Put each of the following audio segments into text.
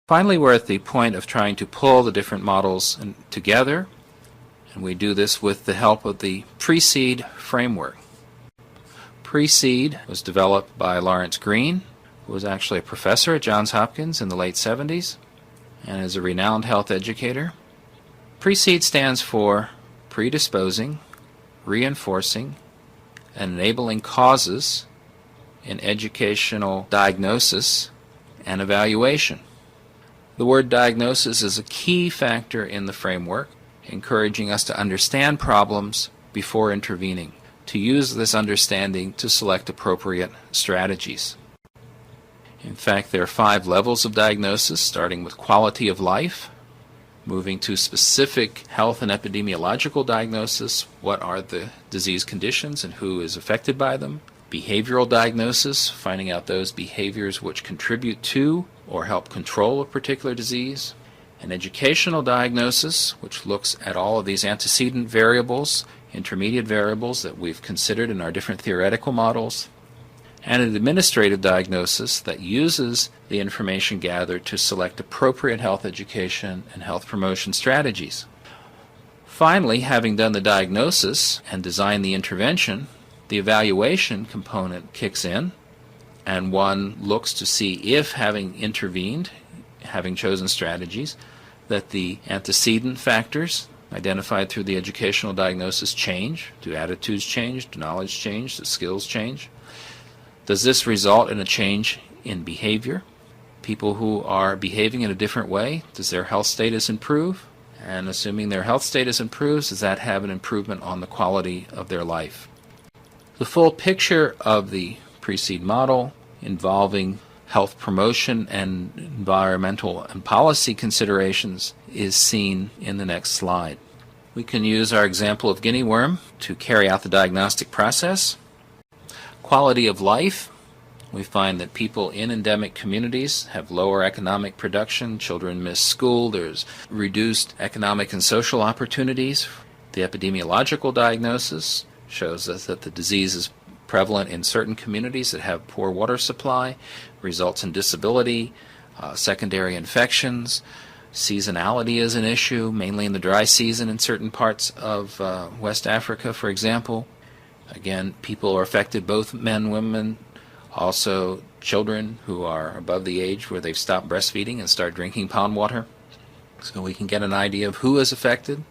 Finally, we're at the point of trying to pull the different models together, and we do this with the help of the PRECEDE Framework. PRECEDE was developed by Lawrence Green, who was actually a professor at Johns Hopkins in the late 70s and is a renowned health educator. PRECEDE stands for predisposing, reinforcing, and enabling causes in educational diagnosis and evaluation. The word diagnosis is a key factor in the framework, encouraging us to understand problems before intervening, to use this understanding to select appropriate strategies. In fact, there are 5 levels of diagnosis, starting with quality of life, moving to specific health and epidemiological diagnosis, what are the disease conditions and who is affected by them, behavioral diagnosis, finding out those behaviors which contribute to or help control a particular disease, an educational diagnosis, which looks at all of these antecedent variables, intermediate variables that we've considered in our different theoretical models, and an administrative diagnosis that uses the information gathered to select appropriate health education and health promotion strategies. Finally, having done the diagnosis and designed the intervention, the evaluation component kicks in, and one looks to see if, having intervened, having chosen strategies, that the antecedent factors identified through the educational diagnosis change. Do attitudes change? Do knowledge change? Do skills change? Does this result in a change in behavior? People who are behaving in a different way, does their health status improve? And assuming their health status improves, does that have an improvement on the quality of their life? The full picture of the PRECEDE model involving health promotion and environmental and policy considerations is seen in the next slide. We can use our example of guinea worm to carry out the diagnostic process. Quality of life. We find that people in endemic communities have lower economic production, children miss school, there's reduced economic and social opportunities. The epidemiological diagnosis shows us that the disease is prevalent in certain communities that have poor water supply, results in disability, secondary infections. Seasonality is an issue, mainly in the dry season in certain parts of West Africa, for example. Again, people are affected, both men, women, also children who are above the age where they've stopped breastfeeding and start drinking pond water. So we can get an idea of who is affected.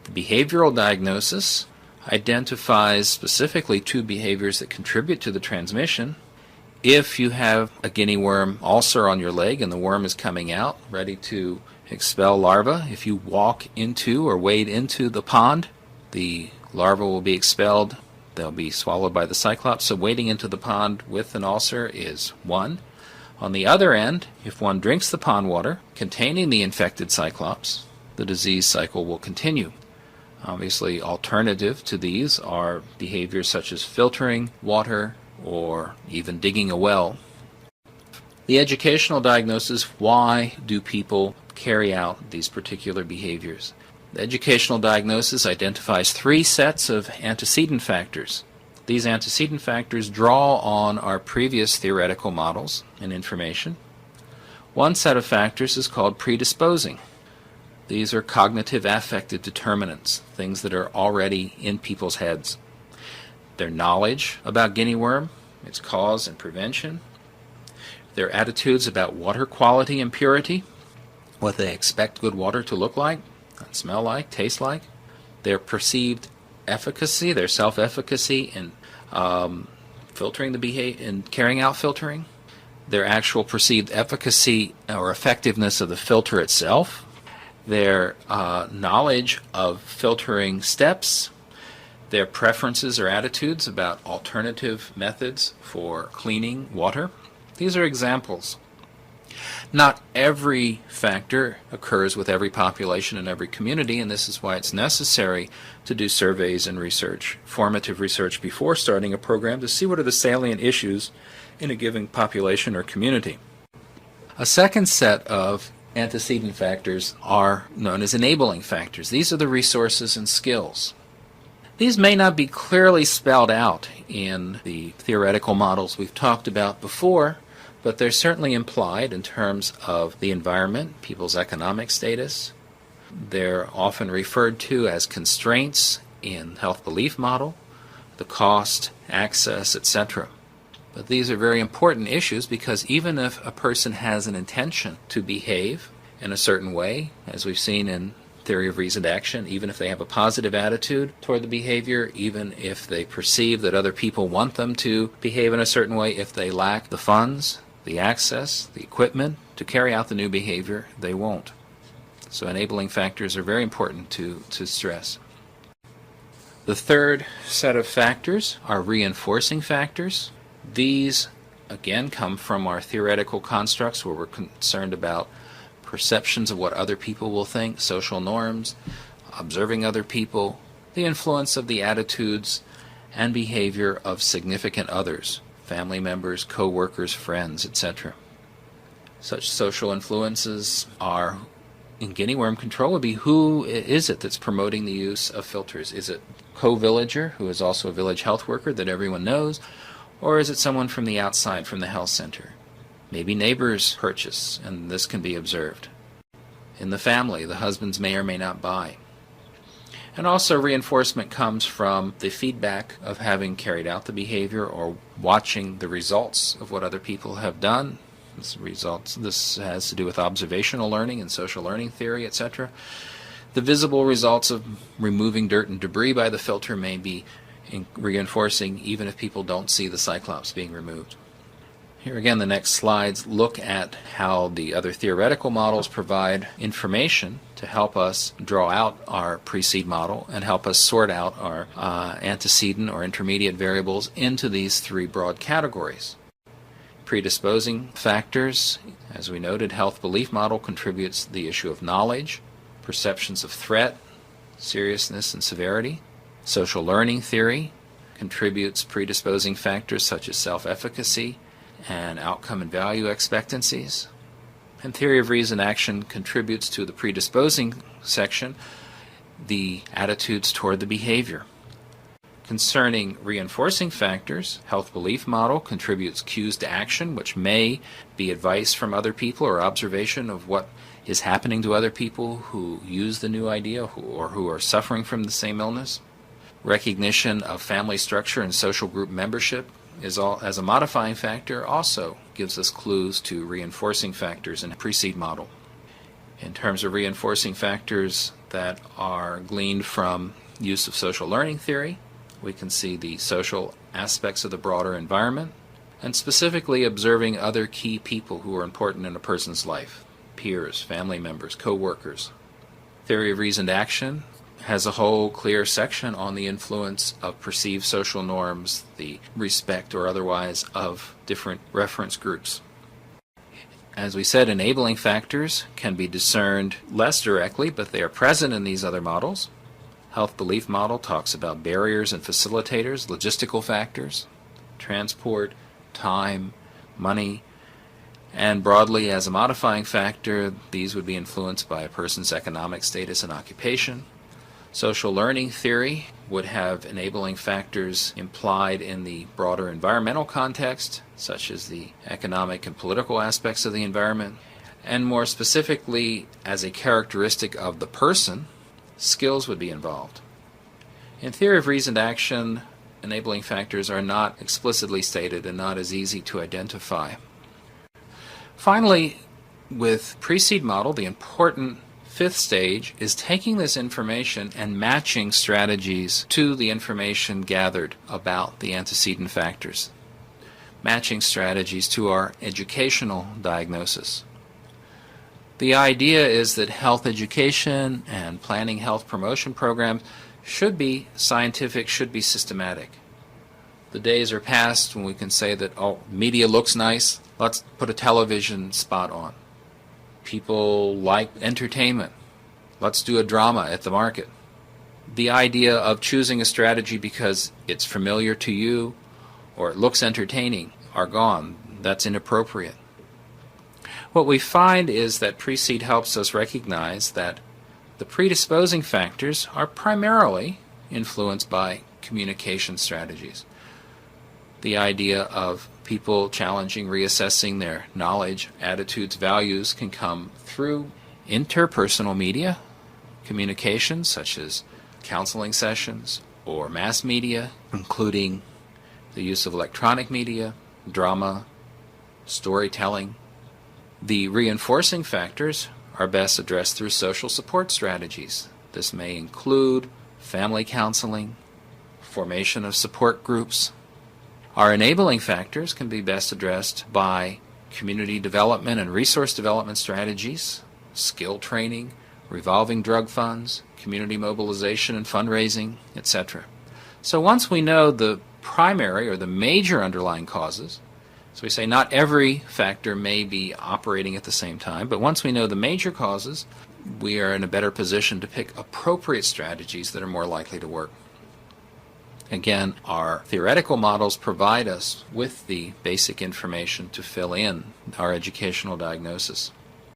The behavioral diagnosis identifies specifically 2 behaviors that contribute to the transmission. If you have a guinea worm ulcer on your leg and the worm is coming out, ready to expel larvae, if you walk into or wade into the pond, the larvae will be expelled. They'll be swallowed by the cyclops. So wading into the pond with an ulcer is 1. On the other end, if one drinks the pond water containing the infected cyclops, the disease cycle will continue. Obviously, alternative to these are behaviors such as filtering water or even digging a well. The educational diagnosis, why do people carry out these particular behaviors? The educational diagnosis identifies 3 sets of antecedent factors. These antecedent factors draw on our previous theoretical models and information. One set of factors is called predisposing. These are cognitive affective determinants, things that are already in people's heads. Their knowledge about guinea worm, its cause and prevention. Their attitudes about water quality and purity, what they expect good water to look like, smell like, taste like. Their perceived efficacy, their self-efficacy in filtering the behavior, in carrying out filtering. Their actual perceived efficacy or effectiveness of the filter itself. Their knowledge of filtering steps. Their preferences or attitudes about alternative methods for cleaning water. These are examples. Not every factor occurs with every population in every community, and this is why it's necessary to do surveys and research, formative research, before starting a program to see what are the salient issues in a given population or community. A second set of antecedent factors are known as enabling factors. These are the resources and skills. These may not be clearly spelled out in the theoretical models we've talked about before, but they're certainly implied in terms of the environment, people's economic status. They're often referred to as constraints in health belief model, the cost, access, etc. But these are very important issues because even if a person has an intention to behave in a certain way, as we've seen in theory of reasoned action, even if they have a positive attitude toward the behavior, even if they perceive that other people want them to behave in a certain way, if they lack the funds, the access, the equipment to carry out the new behavior, they won't. So enabling factors are very important to stress. The third set of factors are reinforcing factors. These, again, come from our theoretical constructs where we're concerned about perceptions of what other people will think, social norms, observing other people, the influence of the attitudes and behavior of significant others, family members, co-workers, friends, etc. Such social influences are, in guinea worm control, would be who is it that's promoting the use of filters? Is it co-villager, who is also a village health worker that everyone knows, or is it someone from the outside, from the health center? Maybe neighbors purchase, and this can be observed. In the family, the husbands may or may not buy. And also reinforcement comes from the feedback of having carried out the behavior or watching the results of what other people have done. This has to do with observational learning and social learning theory, etc. The visible results of removing dirt and debris by the filter may be reinforcing even if people don't see the cyclops being removed. Here again, the next slides look at how the other theoretical models provide information to help us draw out our PRECEDE model and help us sort out our antecedent or intermediate variables into these three broad categories. Predisposing factors, as we noted, health belief model contributes the issue of knowledge, perceptions of threat, seriousness and severity. Social learning theory contributes predisposing factors such as self-efficacy and outcome and value expectancies. And theory of reasoned action contributes to the predisposing section, the attitudes toward the behavior. Concerning reinforcing factors, health belief model contributes cues to action, which may be advice from other people or observation of what is happening to other people who use the new idea or who are suffering from the same illness. Recognition of family structure and social group membership as a modifying factor also gives us clues to reinforcing factors in a PRECEDE model. In terms of reinforcing factors that are gleaned from use of social learning theory, we can see the social aspects of the broader environment and specifically observing other key people who are important in a person's life, peers, family members, co-workers. Theory of reasoned action has a whole clear section on the influence of perceived social norms, the respect or otherwise of different reference groups. As we said, enabling factors can be discerned less directly, but they are present in these other models. Health belief model talks about barriers and facilitators, logistical factors, transport, time, money, and broadly as a modifying factor, these would be influenced by a person's economic status and occupation. Social learning theory would have enabling factors implied in the broader environmental context, such as the economic and political aspects of the environment, and more specifically, as a characteristic of the person, skills would be involved. In theory of reasoned action, enabling factors are not explicitly stated and not as easy to identify. Finally, with PRECEDE model, the important fifth stage is taking this information and matching strategies to the information gathered about the antecedent factors. Matching strategies to our educational diagnosis. The idea is that health education and planning health promotion programs should be scientific, should be systematic. The days are past when we can say that, oh, media looks nice, let's put a television spot on. People like entertainment. Let's do a drama at the market. The idea of choosing a strategy because it's familiar to you or it looks entertaining are gone. That's inappropriate. What we find is that PRECEDE helps us recognize that the predisposing factors are primarily influenced by communication strategies. The idea of People challenging, reassessing their knowledge, attitudes, values can come through interpersonal media, communications such as counseling sessions or mass media, including the use of electronic media, drama, storytelling. The reinforcing factors are best addressed through social support strategies. This may include family counseling, formation of support groups. Our enabling factors can be best addressed by community development and resource development strategies, skill training, revolving drug funds, community mobilization and fundraising, etc. So once we know the primary or the major underlying causes, so we say not every factor may be operating at the same time, but once we know the major causes, we are in a better position to pick appropriate strategies that are more likely to work. Again, our theoretical models provide us with the basic information to fill in our educational diagnosis.